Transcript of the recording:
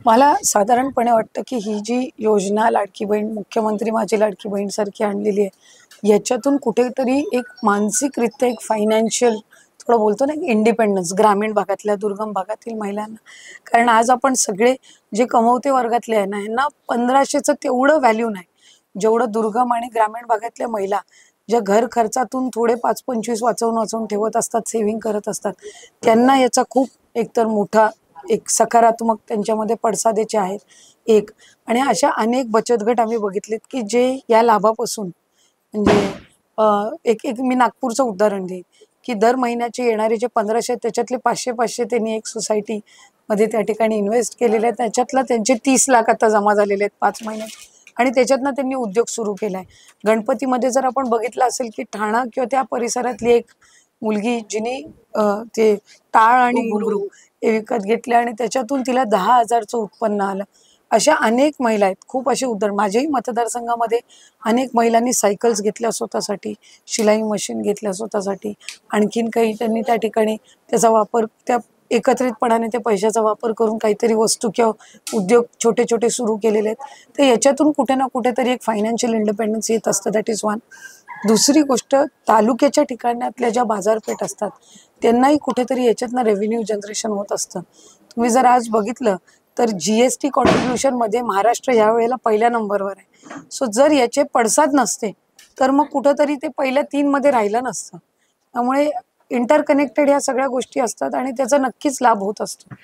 मला साधारणपणे वाटतं की ही जी योजना लाडकी बहीण मुख्यमंत्री माझी लाडकी बहीण सारखी आणलेली आहे, याच्यातून कुठेतरी एक मानसिकरित्या एक फायनान्शियल थोडं बोलतो ना इंडिपेंडन्स ग्रामीण भागातल्या दुर्गम भागातील महिलांना. कारण आज आपण सगळे जे कमवते वर्गातले आहे ना, यांना 1500चं तेवढं व्हॅल्यू नाही जेवढं दुर्गम आणि ग्रामीण भागातल्या महिला ज्या घर खर्चातून थोडे 5-25 वाचवून वाचवून ठेवत असतात, सेव्हिंग करत असतात, त्यांना याचा खूप एकतर मोठा एक सकारात्मक त्यांच्यामध्ये पडसादेचे आहेत एक. आणि अशा अनेक बचत गट आम्ही बघितलेत की जे या लाभापासून म्हणजे एक एक मी नागपूरचं उदाहरण देईन की दर महिन्याचे येणारे जे 1500 त्याच्यातले 500 त्यांनी एक सोसायटी मध्ये त्या ठिकाणी इन्व्हेस्ट केलेले आहेत, त्याच्यातला त्यांचे 30 लाख आता जमा झालेले आहेत 5 महिन्यात. आणि त्याच्यातनं त्यांनी उद्योग सुरू केलाय. गणपतीमध्ये जर आपण बघितलं असेल की ठाणा किंवा त्या परिसरातली एक मुलगी जिने ते टाळ आणि घुंगरू हे विकत घेतले आणि त्याच्यातून तिला 10,000चं उत्पन्न आलं. अशा अनेक महिला आहेत. खूप असे उदाहरण माझ्याही मतदारसंघामध्ये अनेक महिलांनी सायकल्स घेतल्या स्वतःसाठी, शिलाई मशीन घेतल्या स्वतःसाठी, आणखीन काही त्यांनी त्या ठिकाणी त्याचा वापर त्या एकत्रितपणाने त्या पैशाचा वापर करून काहीतरी वस्तू किंवा उद्योग छोटे छोटे सुरू केलेले आहेत. तर याच्यातून कुठे ना कुठेतरी एक फायनान्शियल इंडिपेंडन्स येत असतं. That is one. दुसरी गोष्ट, तालुक्याच्या ठिकाणातल्या ज्या बाजारपेठ असतात त्यांनाही कुठेतरी याच्यातनं रेव्हेन्यू जनरेशन होत असतं. तुम्ही जर आज बघितलं तर GST कॉन्ट्रीब्युशनमध्ये महाराष्ट्र यावेळेला पहिल्या नंबरवर आहे. सो जर याचे पडसाद नसते तर मग कुठंतरी ते पहिल्या 3 मध्ये राहिलं नसतं. त्यामुळे इंटरकनेक्टेड ह्या सगळ्या गोष्टी असतात आणि त्याचा नक्कीच लाभ होत असतो.